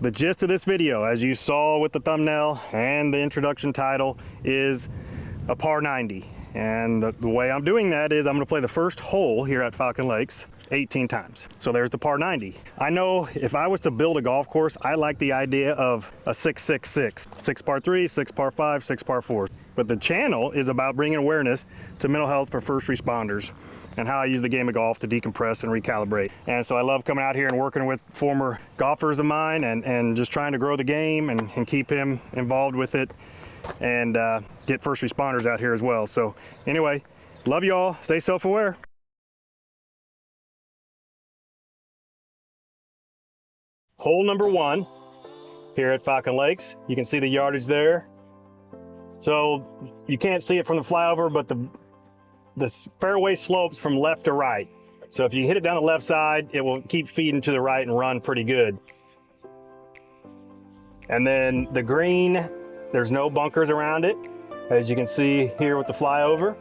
The gist of this video, as you saw with the thumbnail and the introduction title, is a par 90. And the way I'm doing that is I'm going to play the first hole here at Falcon Lakes 18 times. So there's the par 90. I know if I was to build a golf course, I like the idea of a 6-6-6. 6 par 3, 6 par 5, 6 par 4. But the channel is about bringing awareness to mental health for first responders and how I use the game of golf to decompress and recalibrate. And so I love coming out here and working with former golfers of mine and just trying to grow the game and keep him involved with it and get first responders out here as well. So anyway, love you all. Stay self-aware. Hole number 1 here at Falcon Lakes. You can see the yardage there. So you can't see it from the flyover, but the fairway slopes from left to right. So if you hit it down the left side, it will keep feeding to the right and run pretty good. And then the green, there's no bunkers around it, as you can see here with the flyover.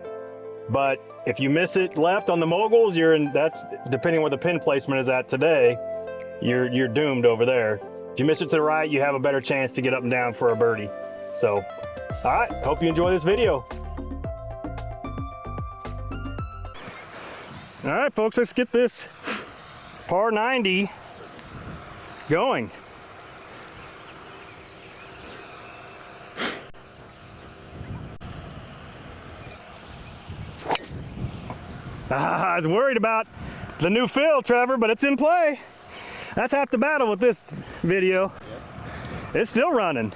But if you miss it left on the moguls, that's depending where the pin placement is at today, you're doomed over there. If you miss it to the right, you have a better chance to get up and down for a birdie. So, all right, hope you enjoy this video. All right, folks, let's get this par 90 going. I was worried about the new fill, Trevor, but it's in play. That's half the battle with this video. It's still running.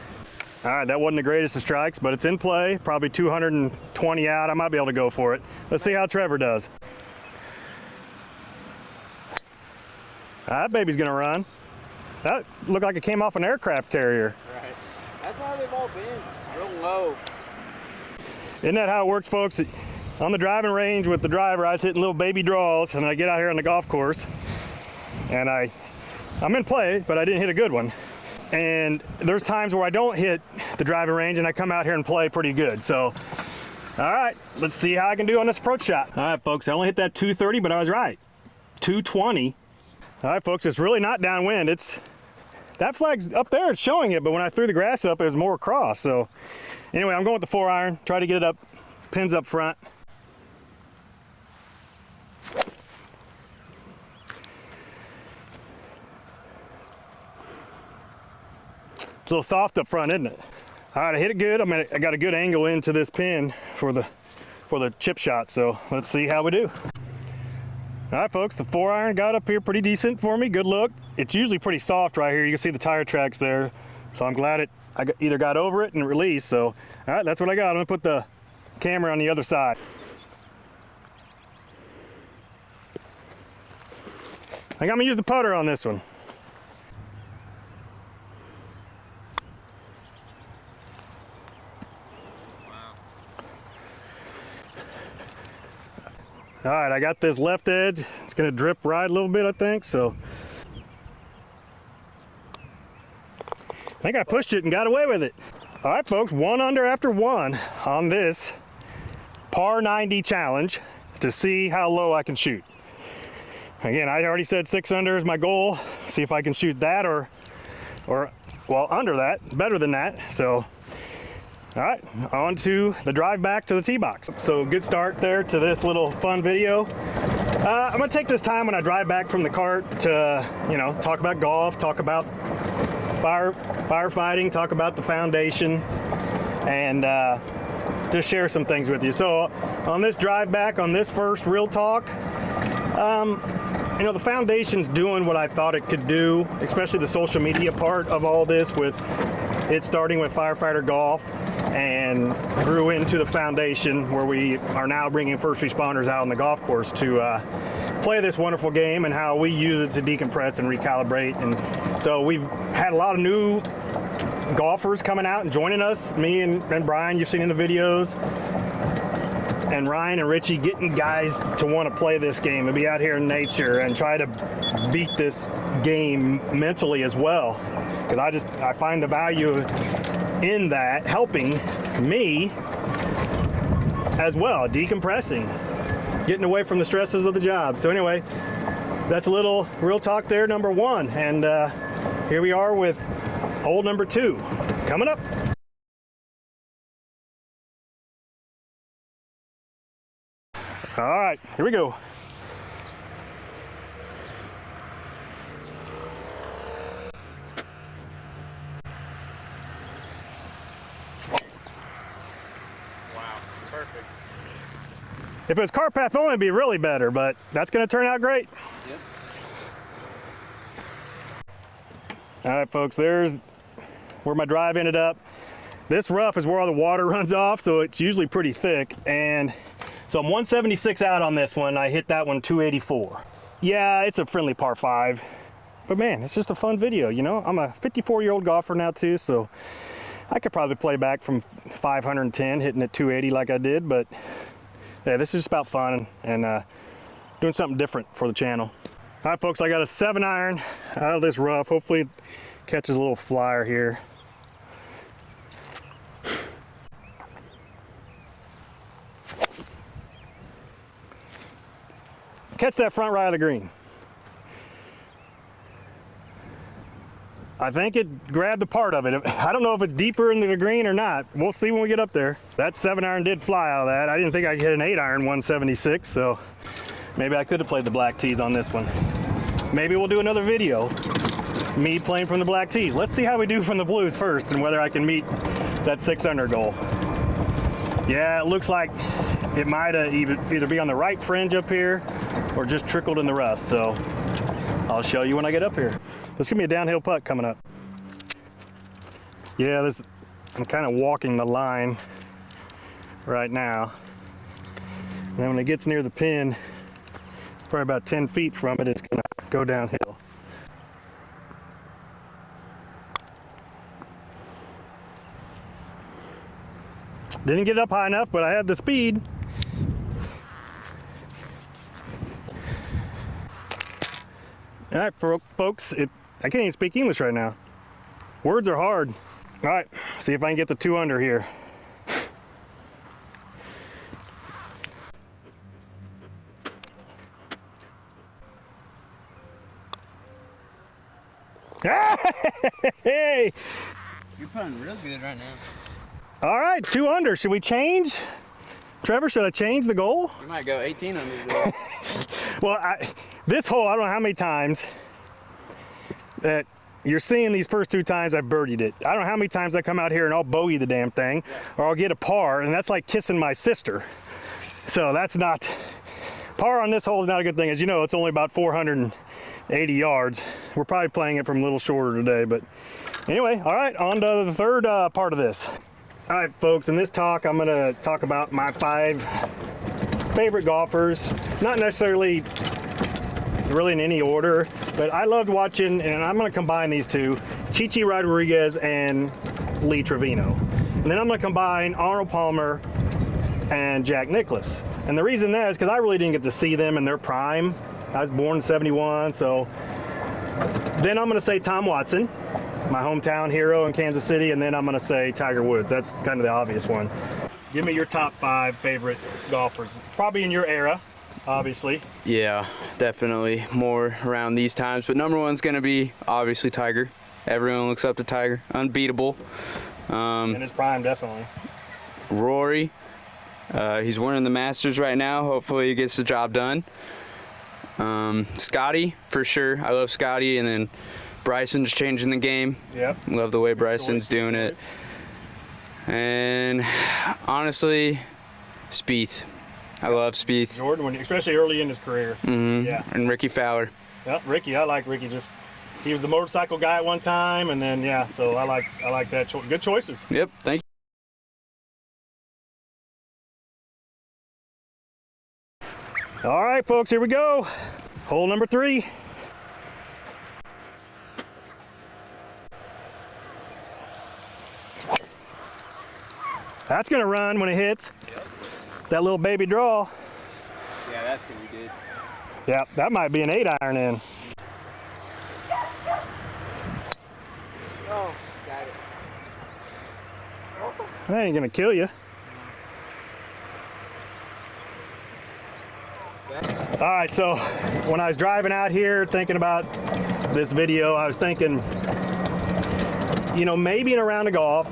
All right, that wasn't the greatest of strikes, but it's in play. Probably 220 out. I might be able to go for it. Let's see how Trevor does. That baby's gonna run. That looked like it came off an aircraft carrier. Right. That's how they've all been, real low. Isn't that how it works, folks? On the driving range with the driver, I was hitting little baby draws, and I get out here on the golf course, and I'm in play, but I didn't hit a good one. And there's times where I don't hit the driving range, and I come out here and play pretty good. So, all right, let's see how I can do on this approach shot. All right, folks, I only hit that 230, but I was right. 220. All right, folks, it's really not downwind. That flag's up there, it's showing it, but when I threw the grass up, it was more across. So anyway, I'm going with the 4-iron, try to get it up, pins up front. It's a little soft up front, isn't it? All right, I hit it good. I got a good angle into this pin for the chip shot, so let's see how we do. All right, folks, the 4-iron got up here pretty decent for me. Good look. It's usually pretty soft right here. You can see the tire tracks there. So I'm glad I either got over it and released. So, all right, that's what I got. I'm gonna put the camera on the other side. I think I'm gonna use the putter on this one. All right, I got this left edge. It's gonna drip right a little bit, I think, so. I think I pushed it and got away with it. All right, folks, 1 under after 1 on this par 90 challenge to see how low I can shoot. Again, I already said 6 under is my goal. See if I can shoot that or well, under that, better than that, so. All right, on to the drive back to the tee box. So good start there to this little fun video. I'm gonna take this time when I drive back from the cart to, talk about golf, talk about firefighting, talk about the foundation, and just share some things with you. So on this drive back, on this first real talk, the foundation's doing what I thought it could do, especially the social media part of all this, with it starting with Firefighter Golf and grew into the foundation where we are now bringing first responders out on the golf course to play this wonderful game and how we use it to decompress and recalibrate. And so we've had a lot of new golfers coming out and joining us, me and Brian, you've seen in the videos, and Ryan and Richie, getting guys to want to play this game and be out here in nature and try to beat this game mentally as well. Because I find the value in that helping me as well, decompressing, getting away from the stresses of the job. So anyway, that's a little real talk there, number 1. And here we are with hole number 2 coming up. All right, here we go. Wow, perfect. If it was cart path only, it'd be really better, but that's gonna turn out great. Yep. All right, folks, there's where my drive ended up. This rough is where all the water runs off, so it's usually pretty thick. And so I'm 176 out on this one. I hit that one 284. Yeah, it's a friendly par 5. But man, it's just a fun video, you know? I'm a 54-year-old golfer now too, so I could probably play back from 510, hitting at 280 like I did, but yeah, this is just about fun and doing something different for the channel. All right, folks, I got a 7-iron out of this rough. Hopefully it catches a little flyer here. Catch that front right of the green. I think it grabbed a part of it. I don't know if it's deeper into the green or not. We'll see when we get up there. That 7-iron did fly out of that. I didn't think I could hit an 8-iron 176, so maybe I could have played the black tees on this one. Maybe we'll do another video, me playing from the black tees. Let's see how we do from the blues first and whether I can meet that 6-under goal. Yeah, it looks like it might have either be on the right fringe up here or just trickled in the rough, so I'll show you when I get up here. This is gonna be a downhill putt coming up. Yeah, I'm kind of walking the line right now. And then when it gets near the pin, probably about 10 feet from it, it's gonna go downhill. Didn't get up high enough, but I had the speed. All right, folks, I can't even speak English right now. Words are hard. All right, see if I can get the 2-under here. Hey! You're putting real good right now. All right, 2-under. Should we change? Trevor, should I change the goal? You might go 18 under there. Well, this hole, I don't know how many times that you're seeing these first 2 times I've birdied it. I don't know how many times I come out here and I'll bogey the damn thing, or I'll get a par, and that's like kissing my sister. So that's not, par on this hole is not a good thing. As you know, it's only about 480 yards. We're probably playing it from a little shorter today, but anyway, all right, on to the third part of this. All right, folks, in this talk, I'm gonna talk about my 5 favorite golfers, not necessarily really in any order, but I loved watching, and I'm gonna combine these two, Chichi Rodriguez and Lee Trevino. And then I'm gonna combine Arnold Palmer and Jack Nicklaus. And the reason that is because I really didn't get to see them in their prime. I was born in 71, so. Then I'm gonna say Tom Watson, my hometown hero in Kansas City, and then I'm gonna say Tiger Woods. That's kind of the obvious one. Give me your top 5 favorite golfers, probably in your era, obviously. Yeah, definitely more around these times, but number 1's gonna be obviously Tiger. Everyone looks up to Tiger, unbeatable. In his prime, definitely. Rory, he's winning the Masters right now. Hopefully he gets the job done. Scotty, for sure. I love Scotty, and then Bryson's changing the game. Yep. Love the way Bryson's doing it. And honestly, Spieth. I love Spieth. Jordan, especially early in his career. Mm-hmm. Yeah. And Ricky Fowler. Yep, Ricky. I like Ricky. He was the motorcycle guy at one time, and then yeah. So I like that. Good choices. Yep. Thank you. All right, folks. Here we go. Hole number 3. That's gonna run when it hits. Yep. That little baby draw. Yeah, that's gonna be good. Yeah, that might be an 8-iron in. Oh, got it. That ain't gonna kill you. All right, so when I was driving out here thinking about this video, I was thinking you know, maybe in a round of golf,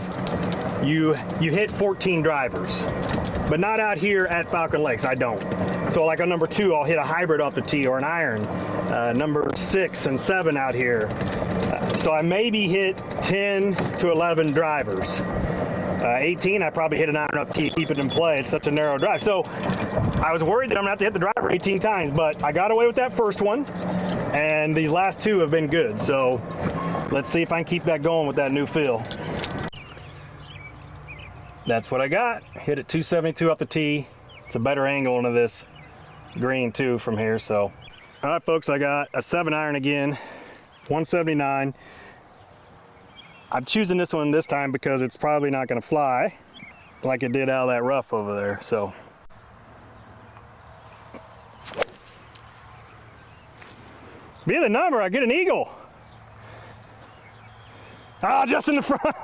you hit 14 drivers, but not out here at Falcon Lakes. I don't. So like on number 2, I'll hit a hybrid off the tee or an iron. Number 6 and 7 out here. So I maybe hit 10 to 11 drivers. 18, I probably hit an iron off the tee, keep it in play. It's such a narrow drive. So I was worried that I'm gonna have to hit the driver 18 times, but I got away with that first one, and these last 2 have been good. So let's see if I can keep that going with that new feel. That's what I got. Hit it 272 off the tee. It's a better angle into this green too from here. So, all right, folks, I got a 7 iron again, 179. I'm choosing this one this time because it's probably not going to fly like it did out of that rough over there. So, be the number. I get an eagle. Ah, just in the front.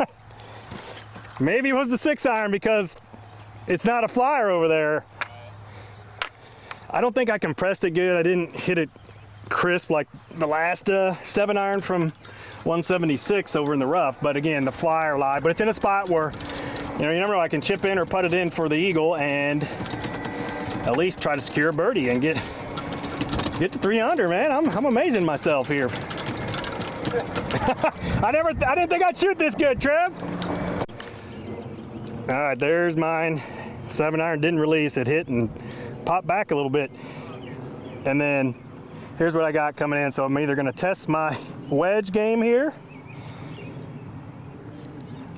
Maybe it was the 6 iron because it's not a flyer over there. I don't think I compressed it good. I didn't hit it crisp like the last 7 iron from 176 over in the rough. But again, the flyer lied. But it's in a spot where, you know, you never know, I can chip in or put it in for the eagle and at least try to secure a birdie and get to 3 under, man. I'm amazing myself here. I didn't think I'd shoot this good, Trev. All right, there's mine. 7 iron didn't release. It hit and popped back a little bit. And then here's what I got coming in. So I'm either gonna test my wedge game here,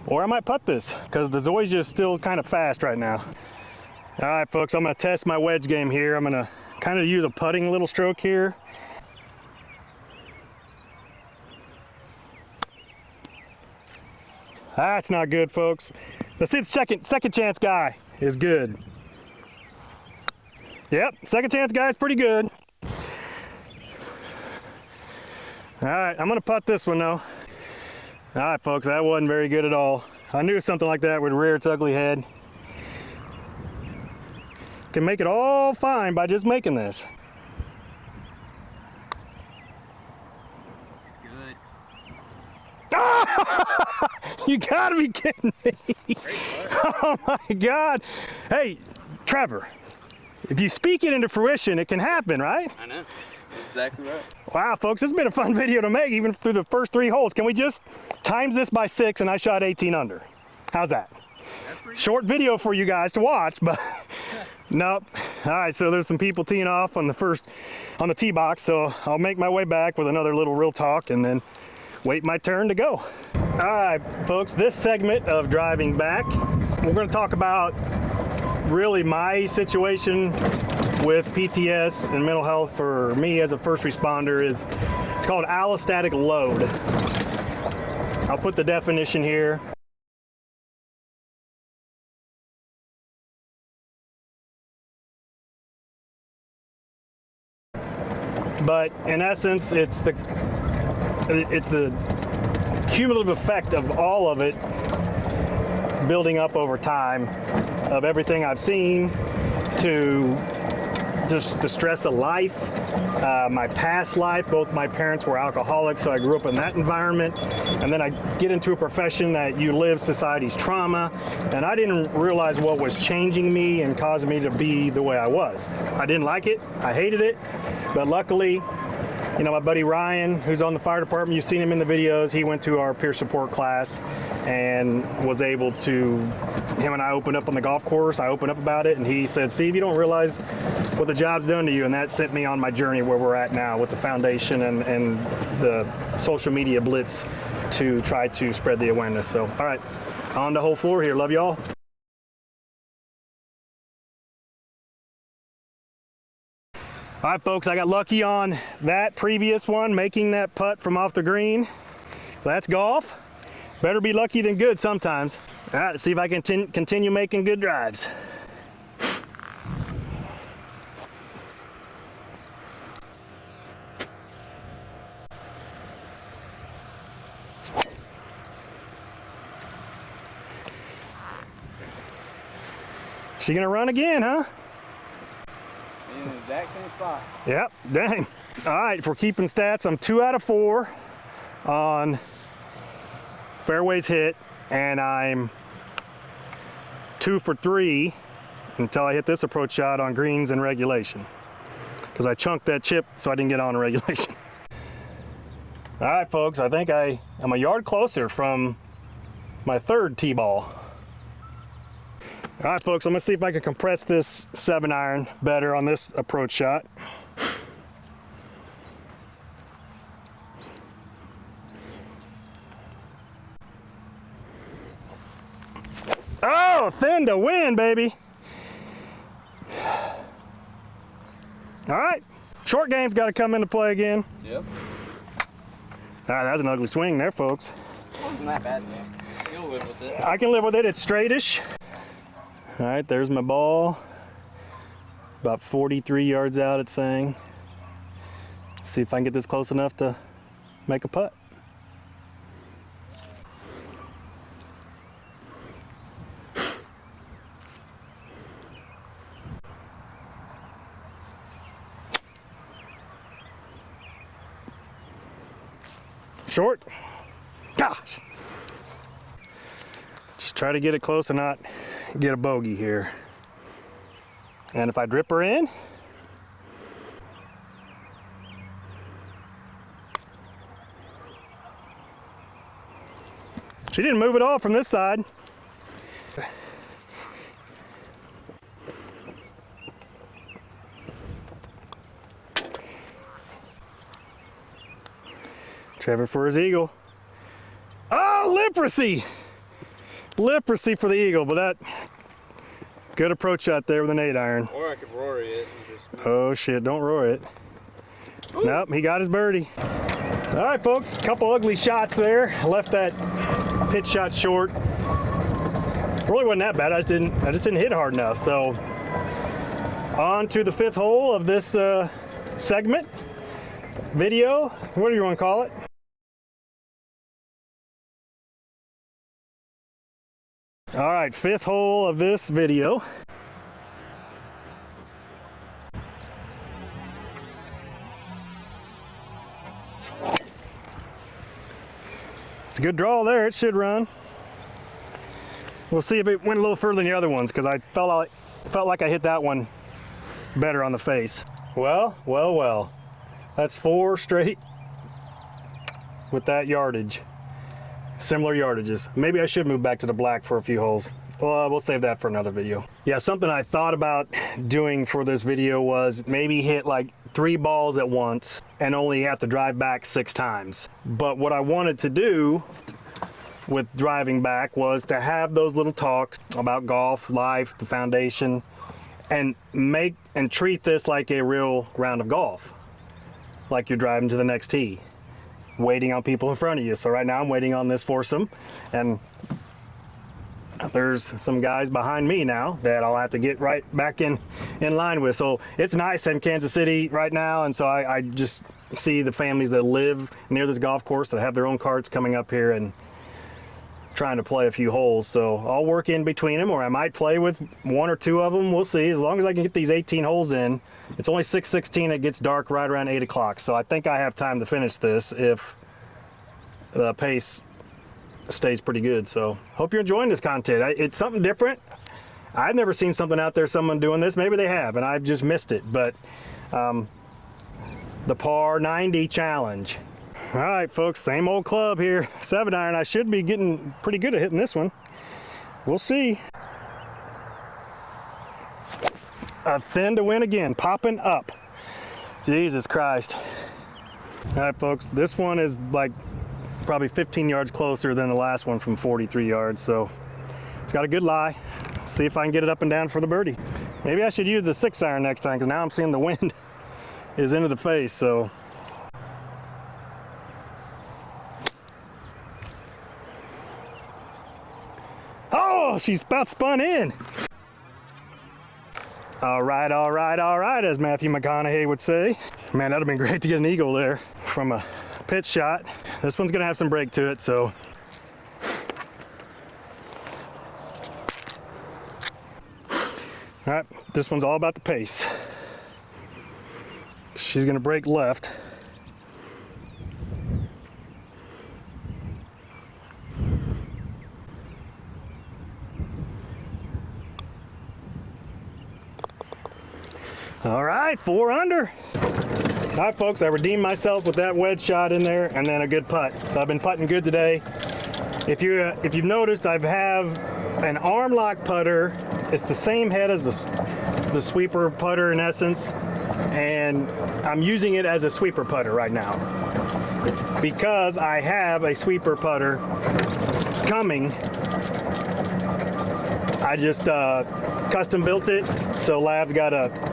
or I might putt this because the Zoysia is still kind of fast right now. All right, folks, I'm gonna test my wedge game here. I'm gonna kind of use a putting little stroke here. That's not good, folks. Let's see if the second chance guy is good. Yep, second chance guy is pretty good. All right, I'm gonna putt this one though. All right, folks, that wasn't very good at all. I knew something like that would rear its ugly head. Can make it all fine by just making this. You gotta be kidding me. Oh my God. Hey, Trevor, if you speak it into fruition, it can happen, right? I know. That's exactly right. Wow, folks, this has been a fun video to make, even through the first 3 holes. Can we just times this by 6 and I shot 18 under? How's that? Short video for you guys to watch, but nope. All right, so there's some people teeing off on the tee box, so I'll make my way back with another little real talk and then wait my turn to go. All right, folks, this segment of driving back, we're going to talk about really my situation with PTS and mental health for me as a first responder. It's called allostatic load. I'll put the definition here. But in essence, it's the cumulative effect of all of it building up over time, of everything I've seen to just the stress of life, my past life. Both my parents were alcoholics, so I grew up in that environment. And then I get into a profession that you live society's trauma, and I didn't realize what was changing me and causing me to be the way I was. I didn't like it, I hated it, but luckily, you know, my buddy Ryan, who's on the fire department, you've seen him in the videos, he went to our peer support class and was able to, him and I opened up on the golf course, I opened up about it, and he said, Steve, you don't realize what the job's done to you, and that sent me on my journey where we're at now with the foundation and the social media blitz to try to spread the awareness. So, all right, on the whole floor here. Love y'all. All right, folks, I got lucky on that previous one, making that putt from off the green. That's golf. Better be lucky than good sometimes. All right, let's see if I can continue making good drives. She gonna run again, huh? In the exact same spot. Yep, dang. All right, if we're keeping stats, I'm 2 out of 4 on fairways hit, and I'm 2 for 3 until I hit this approach shot on greens and regulation. Because I chunked that chip so I didn't get on regulation. All right, folks, I think I am a yard closer from my 3rd tee ball. All right, folks, I'm gonna see if I can compress this 7-iron better on this approach shot. Oh, thin to win, baby. All right, short game's got to come into play again. Yep. All right, that was an ugly swing there, folks. It wasn't that bad, man. You'll live with it. I can live with it. It's straightish. All right, there's my ball. About 43 yards out, it's saying. See if I can get this close enough to make a putt. Short. Gosh. Just try to get it close and not get a bogey here. And if I drip her in, she didn't move at all from this side. Trevor for his eagle. Oh, leprosy! Leprosy for the eagle, but that good approach shot there with an 8-iron. Or I could roar it and just... Oh shit, don't roar it. Ooh. Nope, he got his birdie. All right, folks, a couple ugly shots there. I left that pitch shot short. Really wasn't that bad. I just didn't hit hard enough. So on to the 5th hole of this segment, video. What do you want to call it? All right, 5th hole of this video. It's a good draw there, it should run. We'll see if it went a little further than the other ones, because I felt like I hit that one better on the face. Well, well, well. That's 4 straight with that yardage. Similar yardages. Maybe I should move back to the black for a few holes. Well, we'll save that for another video. Yeah, something I thought about doing for this video was maybe hit like 3 balls at once and only have to drive back 6 times. But what I wanted to do with driving back was to have those little talks about golf, life, the foundation, and treat this like a real round of golf. Like you're driving to the next tee, waiting on people in front of you. So right now I'm waiting on this foursome, and there's some guys behind me now that I'll have to get right back in line with. So it's nice in Kansas City right now, and so I just see the families that live near this golf course that have their own carts coming up here and trying to play a few holes. So I'll work in between them, or I might play with 1 or 2 of them. We'll see. As long as I can get these 18 holes in. It's only 6:16. It gets dark right around 8 o'clock. So I think I have time to finish this if the pace stays pretty good. So hope you're enjoying this content. It's something different. I've never seen something out there, someone doing this. Maybe they have, and I've just missed it. But the par 90 challenge. All right, folks, same old club here. 7-iron. I should be getting pretty good at hitting this one. We'll see. A thin to win again, popping up. Jesus Christ. All right, folks, this one is like probably 15 yards closer than the last one from 43 yards, so it's got a good lie. See if I can get it up and down for the birdie. Maybe I should use the 6-iron next time, because now I'm seeing the wind is into the face, so. Oh, she's about spun in. All right, all right, all right, as Matthew McConaughey would say. Man, that'd have been great to get an eagle there from a pitch shot. This one's gonna have some break to it, so. All right, this one's all about the pace. She's gonna break left. All right, 4 under. All right, folks, I redeemed myself with that wedge shot in there and then a good putt. So I've been putting good today. If you've noticed, I have an arm lock putter. It's the same head as the sweeper putter in essence, and I'm using it as a sweeper putter right now because I have a sweeper putter coming. I just custom built it, so Lab's got to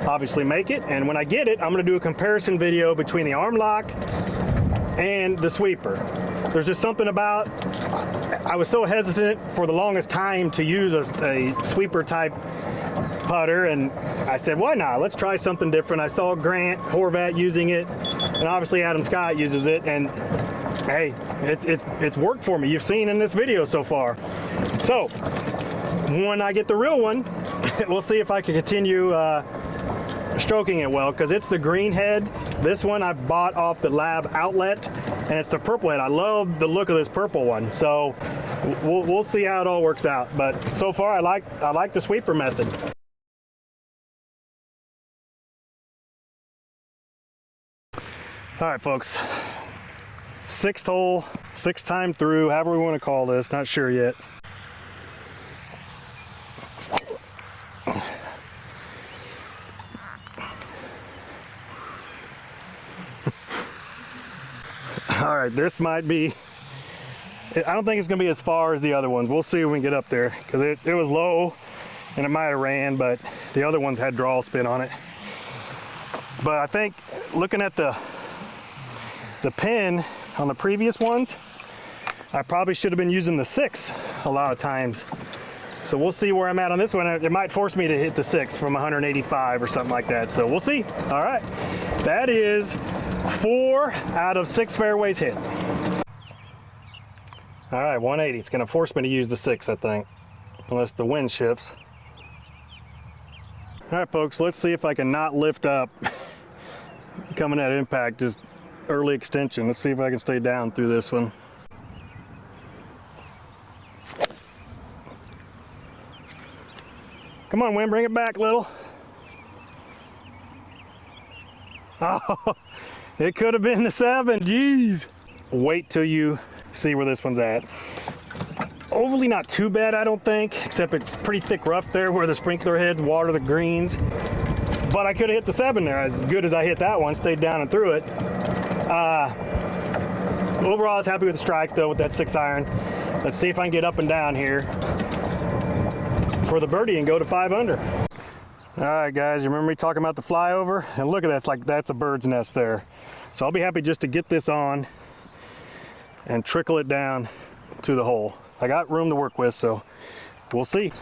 obviously make it, and when I get it, I'm going to do a comparison video between the arm lock and the sweeper. There's just something about, I was so hesitant for the longest time to use a sweeper type putter, and I said, why not? Let's try something different. I saw Grant Horvat using it, and obviously Adam Scott uses it, and hey, it's worked for me. You've seen in this video so far. So when I get the real one, we'll see if I can continue stroking it well, because it's the green head. This one I bought off the Lab outlet, and it's the purple head. I love the look of this purple one, so we'll see how it all works out. But so far I like the sweeper method. All right, folks, 6th hole, 6th time through, however we want to call this, not sure yet. All right, this might be, I don't think it's gonna be as far as the other ones. We'll see when we get up there, because it was low and it might have ran, but the other ones had draw spin on it. But I think looking at the pin on the previous ones, I probably should have been using the 6 a lot of times. So we'll see where I'm at on this one. It might force me to hit the 6 from 185 or something like that. So we'll see. All right, that is 4 out of 6 fairways hit. All right, 180. It's gonna force me to use the 6, I think, unless the wind shifts. All right, folks, let's see if I can not lift up coming at impact, just early extension. Let's see if I can stay down through this one. Come on, wind, bring it back, little. Oh, it could have been the 7, jeez. Wait till you see where this one's at. Overly not too bad, I don't think, except it's pretty thick rough there where the sprinkler heads water the greens. But I could have hit the 7 there. As good as I hit that one, stayed down and through it. Overall, I was happy with the strike though with that 6 iron. Let's see if I can get up and down here for the birdie and go to 5 under. All right, guys, you remember me talking about the flyover? And look at that, it's like that's a bird's nest there. So I'll be happy just to get this on and trickle it down to the hole. I got room to work with, so we'll see.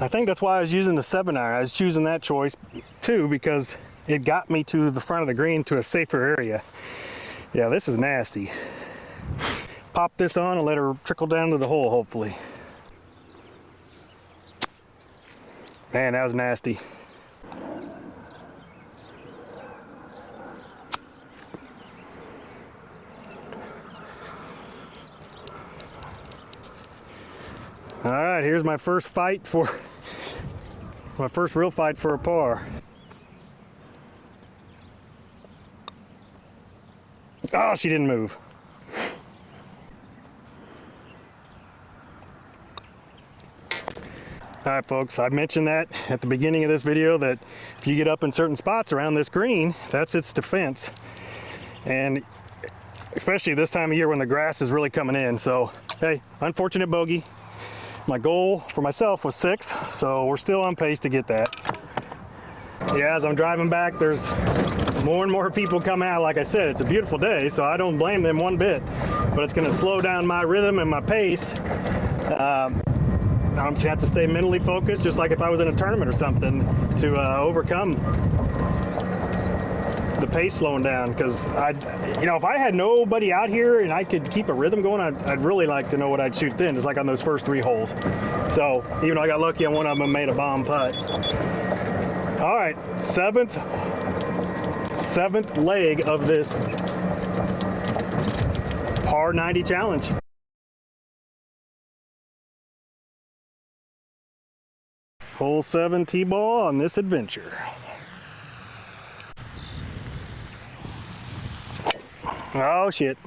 I think that's why I was using the 7 iron. I was choosing that choice too because it got me to the front of the green to a safer area. Yeah, this is nasty. Pop this on and let her trickle down to the hole, hopefully. Man, that was nasty. All right, here's my first fight for, my first real fight for a par. Oh, she didn't move. All right, folks, I mentioned that at the beginning of this video that if you get up in certain spots around this green, that's its defense. And especially this time of year when the grass is really coming in. So, hey, unfortunate bogey. My goal for myself was 6, so we're still on pace to get that. Yeah, as I'm driving back, there's more and more people coming out. Like I said, it's a beautiful day, so I don't blame them one bit. But it's gonna slow down my rhythm and my pace. I'm just gonna have to stay mentally focused, just like if I was in a tournament or something, to overcome the pace slowing down. Because if I had nobody out here and I could keep a rhythm going, I'd really like to know what I'd shoot then, just like on those first 3 holes. So even though I got lucky on one of them, made a bomb putt. All right, seventh leg of this par 90 challenge. Hole 7 T-ball on this adventure. Oh shit.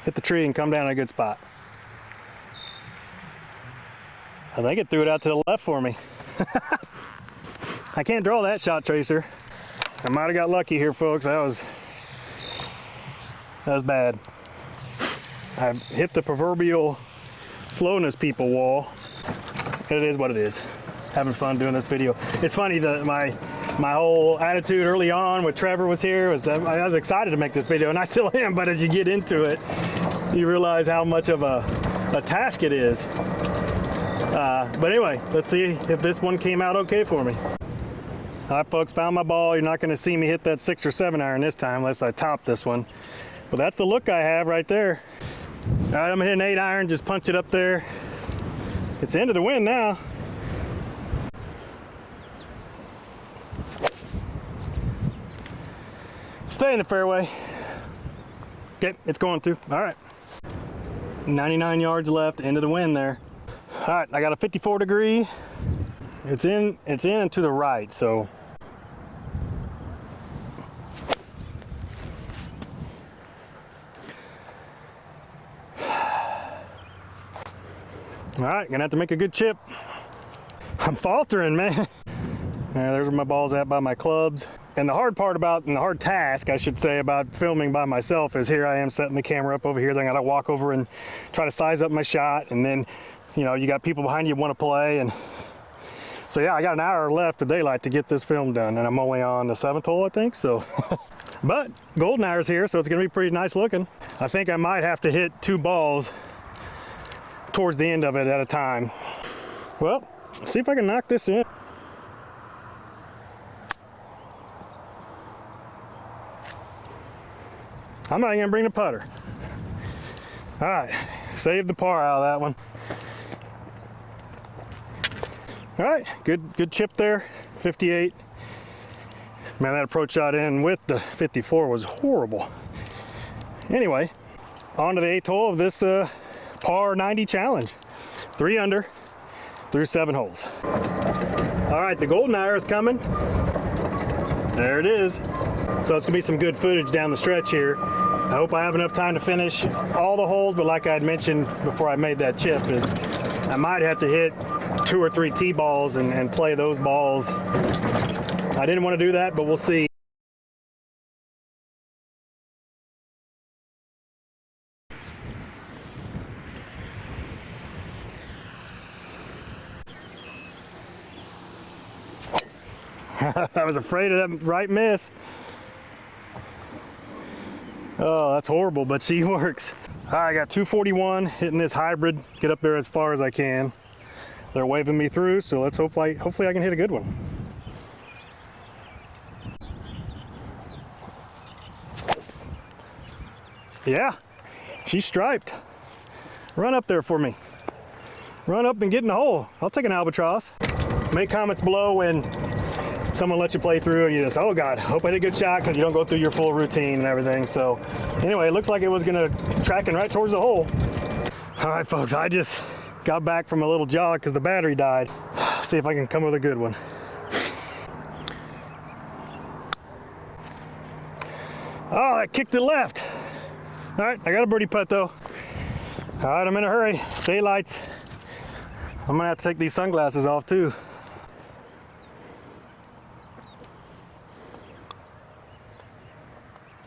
Hit the tree and come down in a good spot. I think it threw it out to the left for me. I can't draw that shot tracer. I might have got lucky here, folks. That was bad. I hit the proverbial slowness people wall. It is what it is. Having fun doing this video. It's funny that my whole attitude early on when Trevor was here was that I was excited to make this video, and I still am, but as you get into it, you realize how much of a task it is. But anyway, let's see if this one came out okay for me. All right, folks, found my ball. You're not going to see me hit that 6 or 7 iron this time unless I top this one. But that's the look I have right there. All right, I'm going to hit an 8 iron, just punch it up there. It's into the wind now. Stay in the fairway. Okay, it's going to. All right. 99 yards left, into the wind there. All right, I got a 54 degree. It's in and to the right, so. All right, gonna have to make a good chip. I'm faltering, man. There's where my ball's at by my clubs. And the hard part about, and the hard task, I should say, about filming by myself is here I am setting the camera up over here. Then I gotta walk over and try to size up my shot. And then, you know, you got people behind you want to play. And so yeah, I got an hour left of daylight to get this film done. And I'm only on the 7th hole, I think, so. But golden hour's here, so it's gonna be pretty nice looking. I think I might have to hit 2 balls towards the end of it at a time. Well, see if I can knock this in. I'm not even gonna bring the putter. All right, save the par out of that one. All right, good chip there, 58. Man, that approach shot in with the 54 was horrible. Anyway, on to the 8th hole of this par 90 challenge. 3 under through 7 holes. All right, the golden hour is coming. There it is. So it's gonna be some good footage down the stretch here. I hope I have enough time to finish all the holes, but like I had mentioned before I made that chip, is I might have to hit 2 or 3 tee balls and play those balls. I didn't want to do that, but we'll see. I was afraid of that right miss. Oh, that's horrible, but she works. All right, I got 241 hitting this hybrid. Get up there as far as I can. They're waving me through, so let's hopefully I can hit a good one. Yeah, she's striped. Run up there for me. Run up and get in the hole. I'll take an albatross. Make comments below when someone lets you play through and you just, oh God, hope I did a good shot, because you don't go through your full routine and everything. So anyway, it looks like it was gonna tracking right towards the hole. All right, folks, I just got back from a little jog because the battery died. See if I can come with a good one. Oh, I kicked it left. All right, I got a birdie putt though. All right, I'm in a hurry. Daylight's. I'm gonna have to take these sunglasses off too.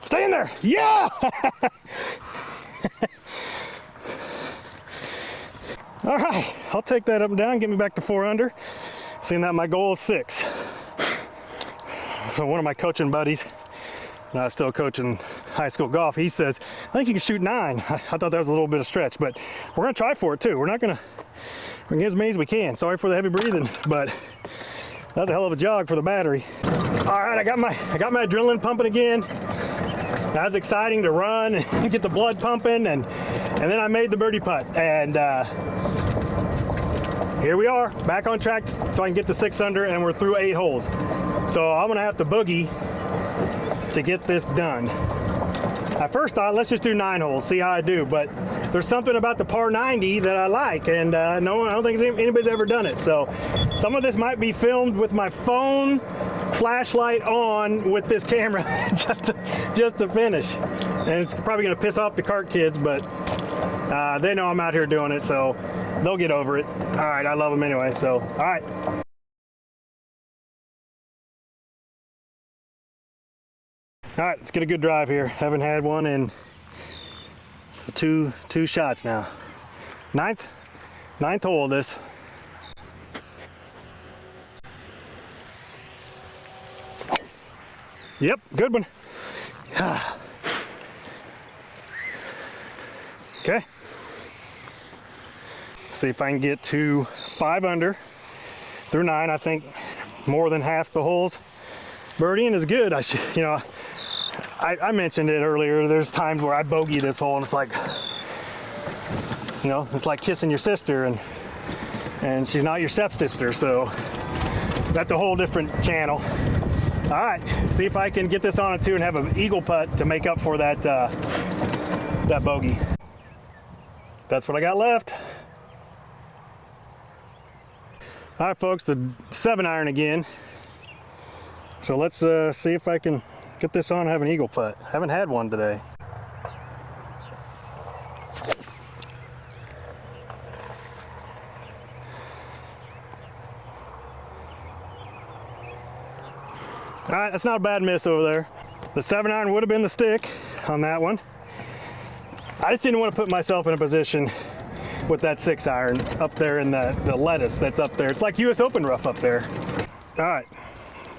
Stay in there. Yeah! All right, I'll take that up and down, get me back to 4 under. Seeing that my goal is 6. So one of my coaching buddies, and I was still coaching high school golf, he says, I think you can shoot 9. I thought that was a little bit of stretch, but we're gonna try for it too. We're gonna get as many as we can. Sorry for the heavy breathing, but that's a hell of a jog for the battery. All right, I got my adrenaline pumping again. That was exciting to run and get the blood pumping, and then I made the birdie putt, and here we are, back on track so I can get to 6 under, and we're through 8 holes. So I'm gonna have to boogie to get this done. I first thought, let's just do 9 holes, see how I do, but there's something about the par 90 that I like, and no, I don't think anybody's ever done it. So some of this might be filmed with my phone flashlight on with this camera just to finish, and it's probably going to piss off the cart kids, but they know I'm out here doing it, so they'll get over it. All right, I love them anyway, so all right. All right, let's get a good drive here. Haven't had one in two shots now. Ninth hole of this. Yep, good one. Okay. See if I can get to 5 under through 9. I think more than half the holes birdieing is good. I mentioned it earlier. There's times where I bogey this hole, and it's like, it's like kissing your sister, and she's not your stepsister. So that's a whole different channel. All right, see if I can get this on a 2 and have an eagle putt to make up for that that bogey. That's what I got left. All right, folks, the 7-iron again. So let's see if I can get this on and have an eagle putt. Haven't had one today. All right, that's not a bad miss over there. The 7-iron would have been the stick on that one. I just didn't want to put myself in a position with that 6-iron up there in the lettuce that's up there. It's like US Open rough up there. All right,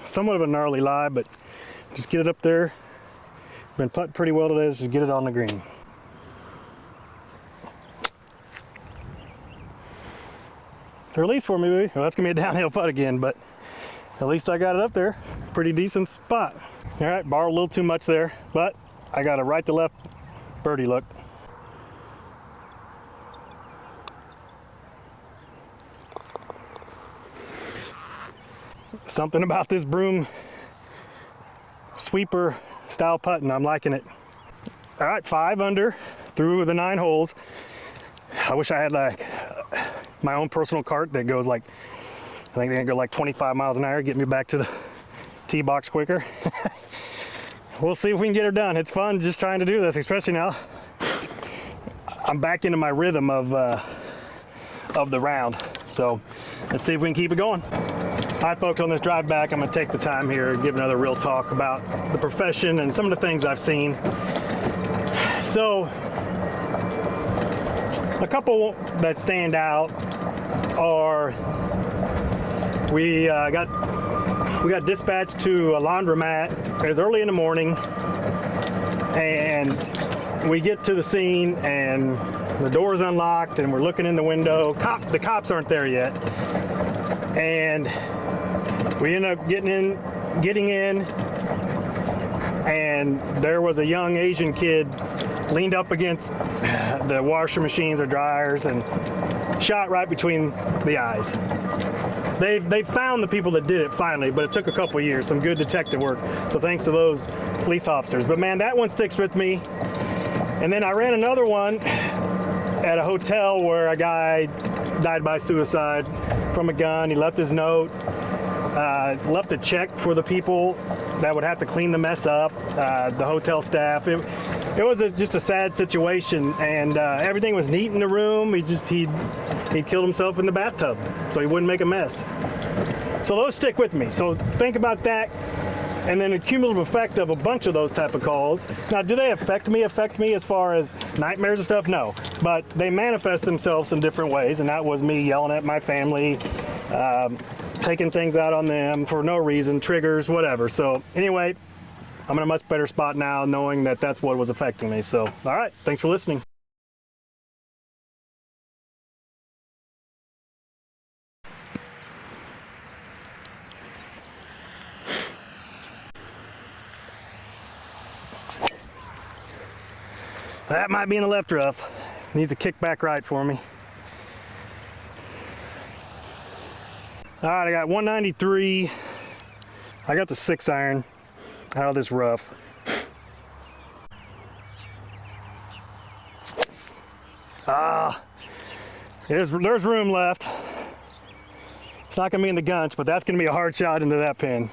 somewhat of a gnarly lie, but just get it up there. Been putting pretty well today. Let's just get it on the green. Release for me, baby. Well, that's gonna be a downhill putt again, but at least I got it up there. Pretty decent spot. All right, borrowed a little too much there, but I got a right to left birdie look. Something about this broom sweeper style putting, I'm liking it. All right, 5 under through the 9 holes. I wish I had like my own personal cart that goes like, I think they can go like 25 miles an hour, get me back to the tee box quicker. We'll see if we can get her done. It's fun just trying to do this, especially now I'm back into my rhythm of the round. So let's see if we can keep it going. All right, folks, on this drive back, I'm gonna take the time here and give another real talk about the profession and some of the things I've seen. So a couple that stand out are we got dispatched to a laundromat. It was early in the morning, and we get to the scene and the door's unlocked and we're looking in the window. The cops aren't there yet, and we end up getting in, and there was a young Asian kid leaned up against the washer machines or dryers and shot right between the eyes. They found the people that did it finally, but it took a couple years, some good detective work. So thanks to those police officers. But man, that one sticks with me. And then I ran another one at a hotel where a guy died by suicide from a gun. He left his note, left a check for the people that would have to clean the mess up, the hotel staff. It was just a sad situation, and everything was neat in the room. He killed himself in the bathtub so he wouldn't make a mess. So those stick with me. So think about that, and then a cumulative effect of a bunch of those type of calls. Now, do they affect me as far as nightmares and stuff? No, but they manifest themselves in different ways, and that was me yelling at my family, taking things out on them for no reason, triggers, whatever. So anyway, I'm in a much better spot now knowing that that's what was affecting me. So, all right, thanks for listening. That might be in the left rough. Needs a kick back right for me. All right, I got 193. I got the 6-iron out of this rough. There's room left. It's not gonna be in the gunch, but that's gonna be a hard shot into that pin.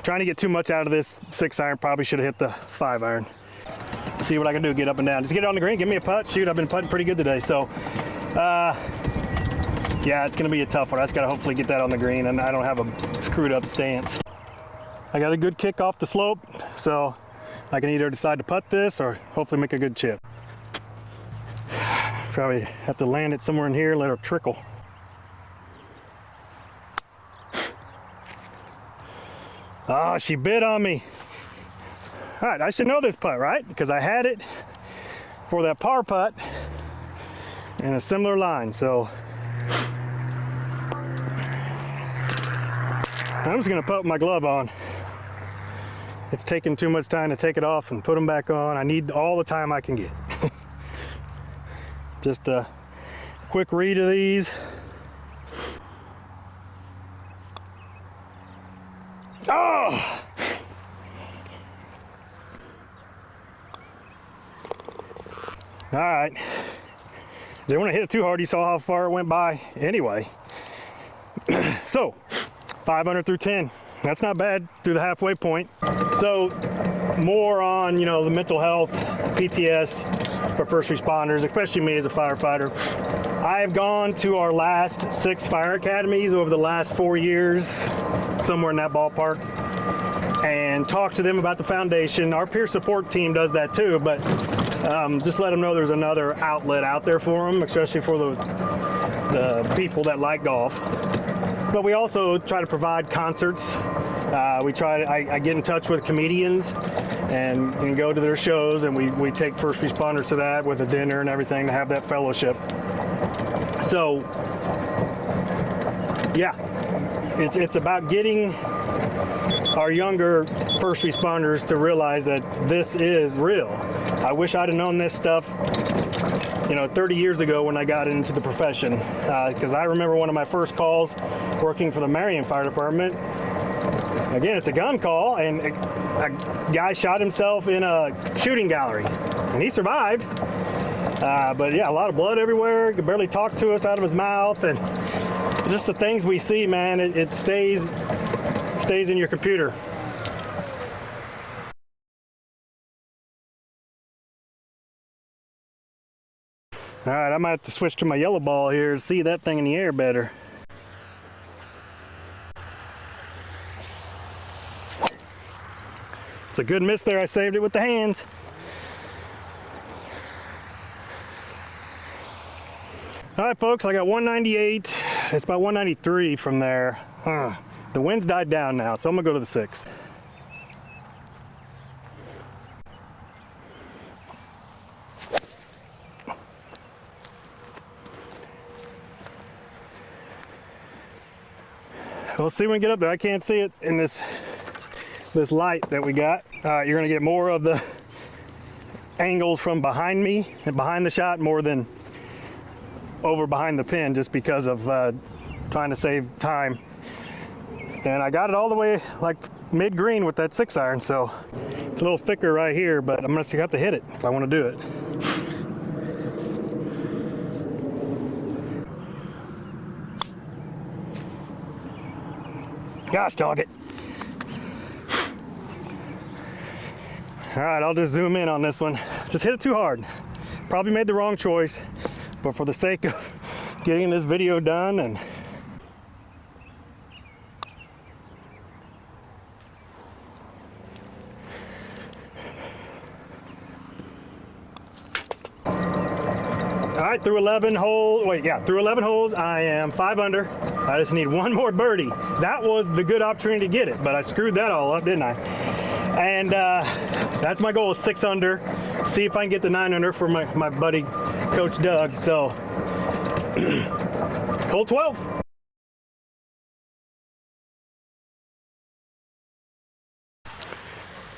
Trying to get too much out of this 6-iron, probably should have hit the 5-iron. See what I can do, get up and down. Just get it on the green, give me a putt. Shoot, I've been putting pretty good today. So, yeah, it's gonna be a tough one. I just gotta hopefully get that on the green, and I don't have a screwed up stance. I got a good kick off the slope, so I can either decide to putt this or hopefully make a good chip. Probably have to land it somewhere in here and let it trickle. Oh, she bit on me. All right, I should know this putt, right? Because I had it for that par putt in a similar line, so I'm just gonna putt with my glove on. It's taking too much time to take it off and put them back on. I need all the time I can get. Just a quick read of these. Oh! All right. Didn't want to hit it too hard. You saw how far it went by anyway. So, 5 under through 10. That's not bad through the halfway point. So, more on, you know, the mental health, PTS for first responders, especially me as a firefighter. I've gone to our last 6 fire academies over the last 4 years, somewhere in that ballpark, and talked to them about the foundation. Our peer support team does that too, but just let them know there's another outlet out there for them, especially for the people that like golf. But we also try to provide concerts. I get in touch with comedians and go to their shows, and we take first responders to that with a dinner and everything to have that fellowship. So, yeah, it's about getting our younger first responders to realize that this is real. I wish I'd have known this stuff, 30 years ago when I got into the profession, because I remember one of my first calls working for the Marion Fire Department. Again, it's a gun call, and a guy shot himself in a shooting gallery, and he survived. But yeah, a lot of blood everywhere. Could barely talk to us out of his mouth, and just the things we see, man. It stays in your computer. All right, I might have to switch to my yellow ball here to see that thing in the air better. It's a good miss there. I saved it with the hands. All right, folks, I got 198. It's about 193 from there. The wind's died down now, so I'm gonna go to the 6. We'll see when we get up there. I can't see it in this light that we got. You're gonna get more of the angles from behind me and behind the shot more than over behind the pin, just because of trying to save time. And I got it all the way like mid-green with that 6-iron, so it's a little thicker right here, but I'm gonna have to hit it if I want to do it. Gosh dog it. All right, I'll just zoom in on this one. Just hit it too hard. Probably made the wrong choice, but for the sake of getting this video done, and all right, through 11 holes, I am 5 under. I just need one more birdie. That was the good opportunity to get it, but I screwed that all up, didn't I? And that's my goal, is 6 under. See if I can get the 9 under for my buddy, Coach Doug. So, hole 12.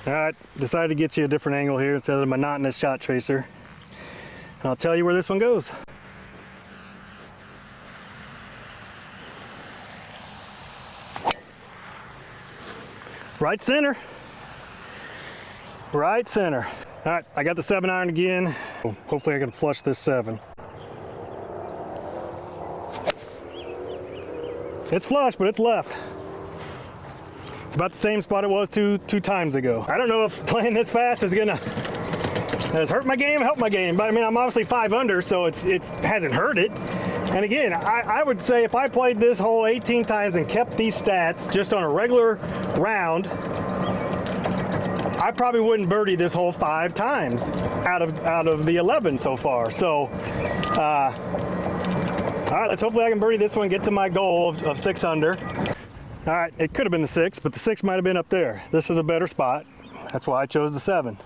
All right, decided to get you a different angle here instead of the monotonous shot tracer. I'll tell you where this one goes. Right center. Right center. All right, I got the 7-iron again. Hopefully I can flush this 7. It's flush, but it's left. It's about the same spot it was two times ago. I don't know if playing this fast is gonna has hurt my game, help my game, but I mean, I'm obviously 5 under, so it hasn't hurt it. And again, I would say if I played this hole 18 times and kept these stats just on a regular round, I probably wouldn't birdie this hole 5 times out of the 11 so far. So, all right, let's hopefully I can birdie this one, get to my goal of 6 under. All right, it could have been the 6, but the 6 might have been up there. This is a better spot. That's why I chose the 7.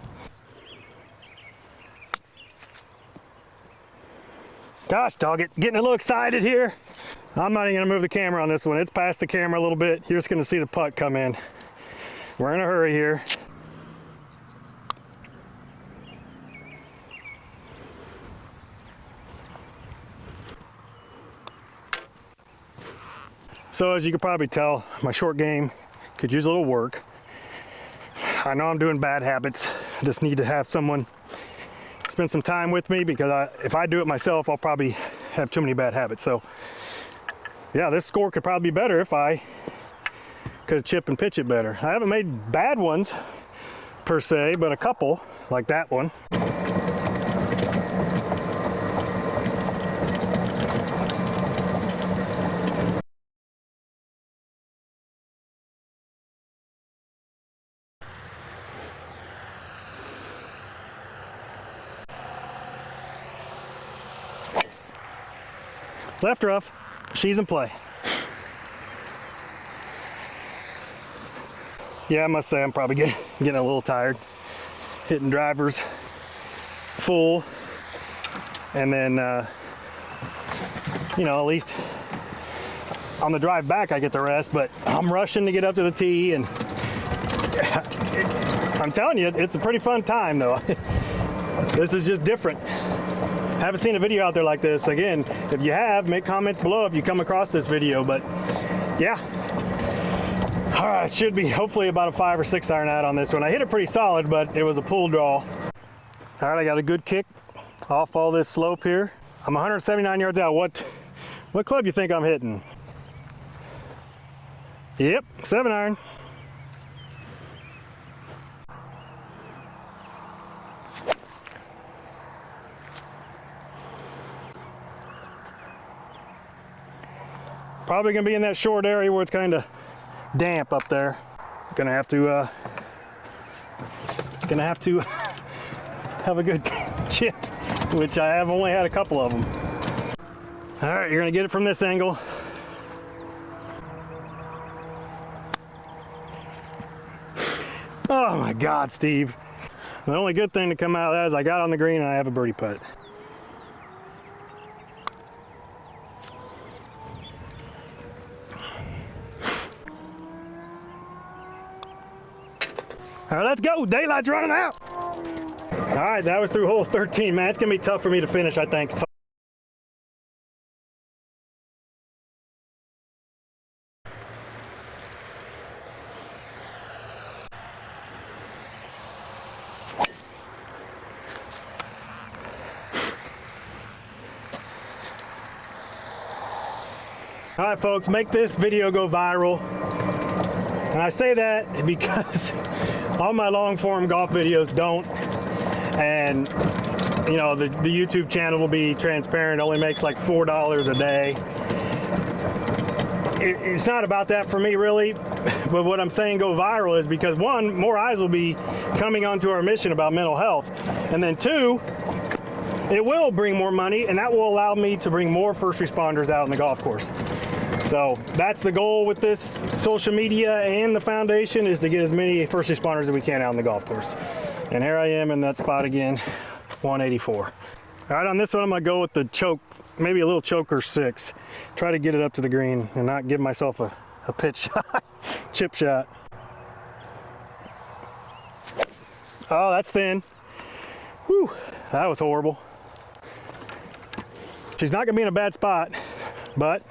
Gosh, dog it, getting a little excited here. I'm not even gonna move the camera on this one. It's past the camera a little bit. You're just gonna see the putt come in. We're in a hurry here. So as you can probably tell, my short game could use a little work. I know I'm doing bad habits. I just need to have someone spend some time with me, because if I do it myself, I'll probably have too many bad habits. So yeah, this score could probably be better if I could chip and pitch it better. I haven't made bad ones per se, but a couple, like that one. Left rough, she's in play. Yeah, I must say I'm probably getting a little tired. Hitting drivers full, and then, you know, at least on the drive back I get to rest, but I'm rushing to get up to the tee, and I'm telling you, it's a pretty fun time though. This is just different. I haven't seen a video out there like this. Again, if you have, make comments below if you come across this video, but yeah. All right, should be hopefully about a 5 or 6 iron out on this one. I hit it pretty solid, but it was a pull draw. All right, I got a good kick off all this slope here. I'm 179 yards out. What club you think I'm hitting? Yep, 7 iron. Probably gonna be in that short area where it's kind of damp up there. Gonna have to have a good chip, which I have only had a couple of them. All right, you're gonna get it from this angle. Oh my God, Steve. The only good thing to come out of that is I got on the green and I have a birdie putt. All right, let's go. Daylight's running out. All right, that was through hole 13, man. It's gonna be tough for me to finish, I think. All right, folks, make this video go viral. And I say that because all my long form golf videos don't, and you know, the YouTube channel will be transparent, only makes like $4 a day. It's not about that for me really, but what I'm saying go viral is because one, more eyes will be coming onto our mission about mental health, and then two, it will bring more money, and that will allow me to bring more first responders out in the golf course. So that's the goal with this social media and the foundation, is to get as many first responders as we can out in the golf course. And here I am in that spot again, 184. All right, on this one I'm gonna go with the choke, maybe a little choker 6. Try to get it up to the green and not give myself a pitch shot, chip shot. Oh, that's thin. Whew, that was horrible. She's not gonna be in a bad spot, but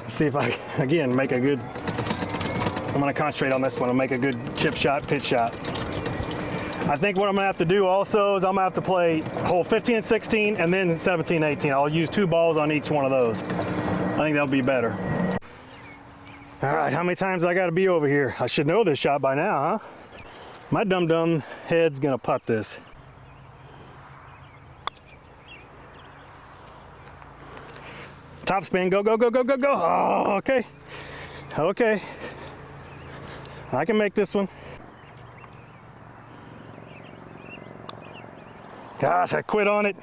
see if I, again, make a good, I'm gonna concentrate on this one and make a good chip shot, pitch shot. I think what I'm gonna have to do also is I'm gonna have to play hole 15 and 16 and then 17, 18. I'll use 2 balls on each one of those. I think that'll be better. All right, how many times I got to be over here? I should know this shot by now, huh? My dum-dum head's gonna putt this. Top spin, go, go, go, go, go, go. Oh, okay. Okay. I can make this one. Gosh, I quit on it.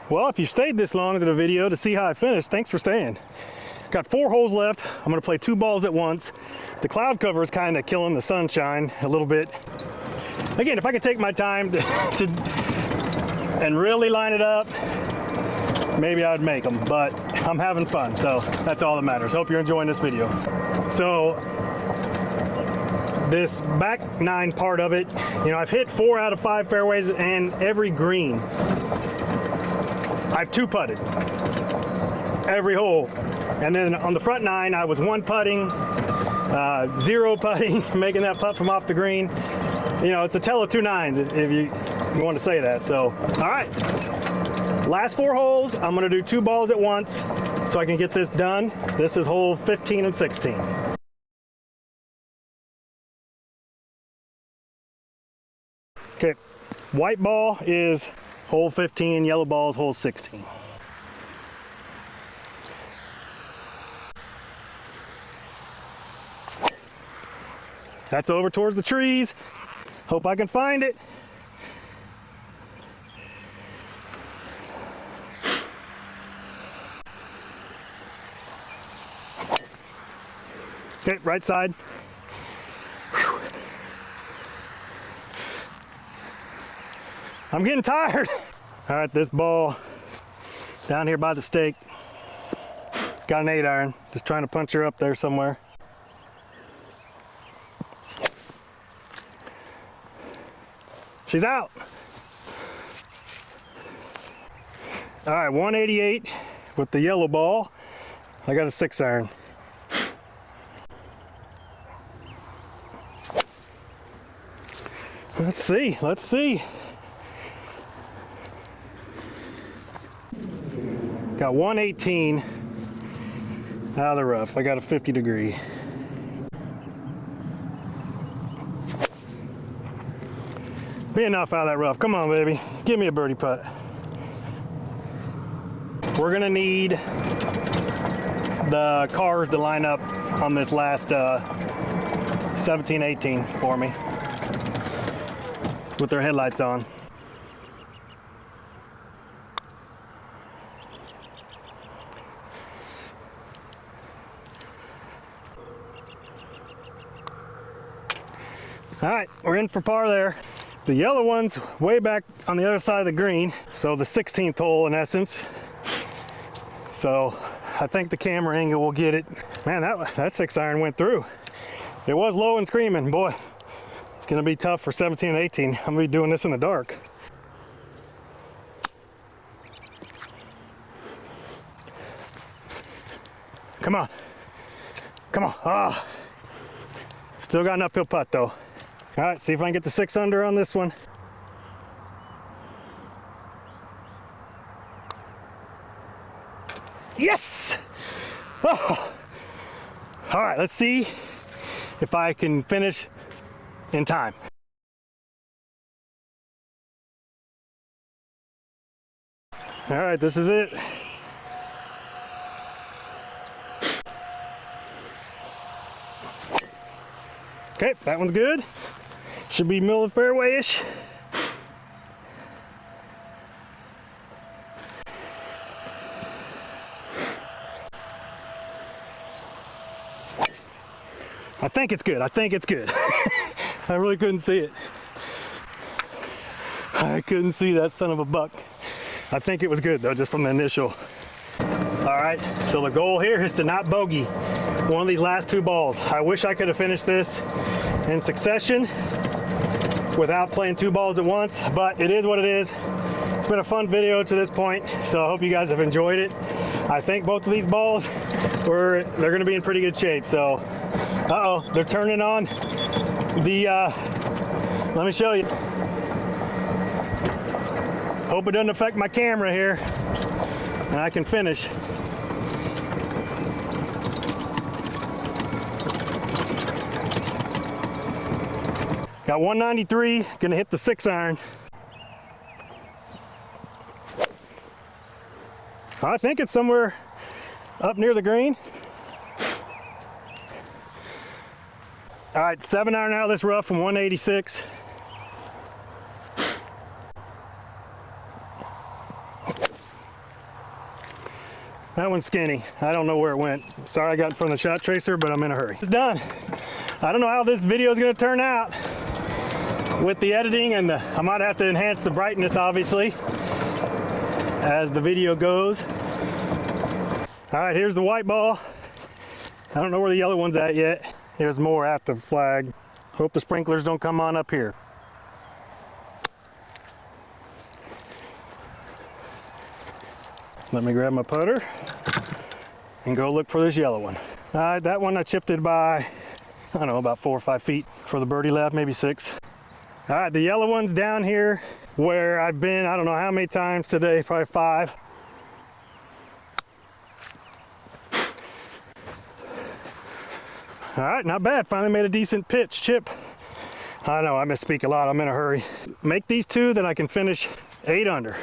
Well, if you stayed this long into the video to see how I finished, thanks for staying. Got 4 holes left. I'm gonna play 2 balls at once. The cloud cover is kind of killing the sunshine a little bit. Again, if I could take my time and really line it up, maybe I'd make them, but I'm having fun, so that's all that matters. Hope you're enjoying this video. So this back 9 part of it, you know, I've hit 4 out of 5 fairways and every green. I've 2 putted every hole. And then on the front 9, I was 1 putting, 0 putting, making that putt from off the green. You know, it's a tell of 2 nines if you want to say that. So, all right. Last 4 holes, I'm gonna do 2 balls at once so I can get this done. This is hole 15 and 16. Okay, white ball is hole 15, yellow ball is hole 16. That's over towards the trees. Hope I can find it. Okay, right side. Whew. I'm getting tired. All right, this ball down here by the stake. Got an 8-iron, just trying to punch her up there somewhere. She's out. All right, 188 with the yellow ball. I got a 6-iron. Let's see, let's see. Got 118 out of the rough. I got a 50 degree. Be enough out of that rough. Come on, baby. Give me a birdie putt. We're gonna need the cars to line up on this last 17, 18 for me with their headlights on. All right, we're in for par there. The yellow one's way back on the other side of the green, so the 16th hole in essence. So I think the camera angle will get it. Man, that 6-iron went through. It was low and screaming. Boy, it's gonna be tough for 17 and 18. I'm gonna be doing this in the dark. Come on, come on. Ah, still got an uphill putt though. All right, see if I can get the 6 under on this one. Yes! Oh. All right, let's see if I can finish in time. All right, this is it. Okay, that one's good. Should be middle of fairway-ish. I think it's good. I think it's good. I really couldn't see it. I couldn't see that son of a buck. I think it was good though, just from the initial. All right, so the goal here is to not bogey one of these last 2 balls. I wish I could have finished this in succession without playing 2 balls at once, but it is what it is. It's been a fun video to this point, so I hope you guys have enjoyed it. I think both of these balls they're gonna be in pretty good shape. So, uh-oh, they're turning on the, let me show you. Hope it doesn't affect my camera here. and I can finish. Got 193, gonna hit the 6-iron. I think it's somewhere up near the green. All right, 7-iron out of this rough from 186. That one's skinny. I don't know where it went. Sorry I got in front of the shot tracer, but I'm in a hurry. It's done. I don't know how this video is gonna turn out with the editing, and I might have to enhance the brightness, obviously, as the video goes. All right, here's the white ball. I don't know where the yellow one's at yet. There's more at the flag. Hope the sprinklers don't come on up here. Let me grab my putter and go look for this yellow one. All right, that one I chipped it by, I don't know, about 4 or 5 feet for the birdie left, maybe 6. All right, the yellow one's down here where I've been, I don't know how many times today, probably 5. All right, not bad. Finally made a decent pitch chip. I know, I misspeak a lot. I'm in a hurry. Make these 2, then I can finish 8 under.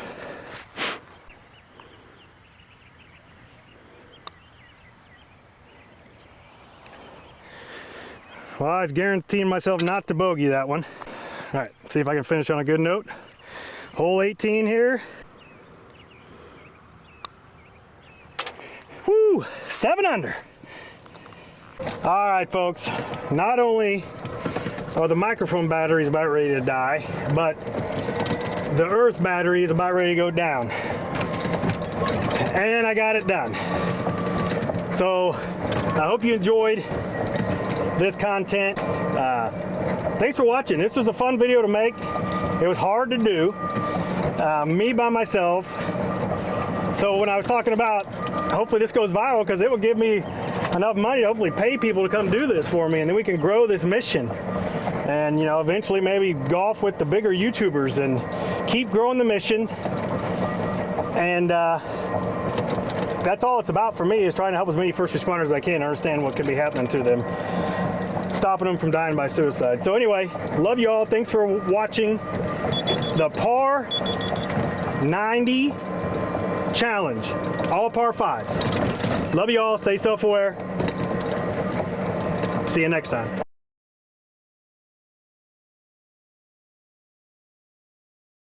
Well, I was guaranteeing myself not to bogey that one. All right, see if I can finish on a good note. Hole 18 here. Woo, 7 under. All right, folks, not only are the microphone batteries about ready to die, but the earth battery is about ready to go down. And I got it done. So I hope you enjoyed this content. Thanks for watching. This was a fun video to make. It was hard to do, me by myself. So when I was talking about hopefully this goes viral, because it will give me enough money to hopefully pay people to come do this for me, and then we can grow this mission, and you know, eventually maybe golf with the bigger YouTubers and keep growing the mission. And that's all it's about for me, is trying to help as many first responders as I can understand what could be happening to them, stopping them from dying by suicide. So anyway, love you all. Thanks for watching the par 90 challenge, all par 5s. Love you all. Stay self-aware. See you next time.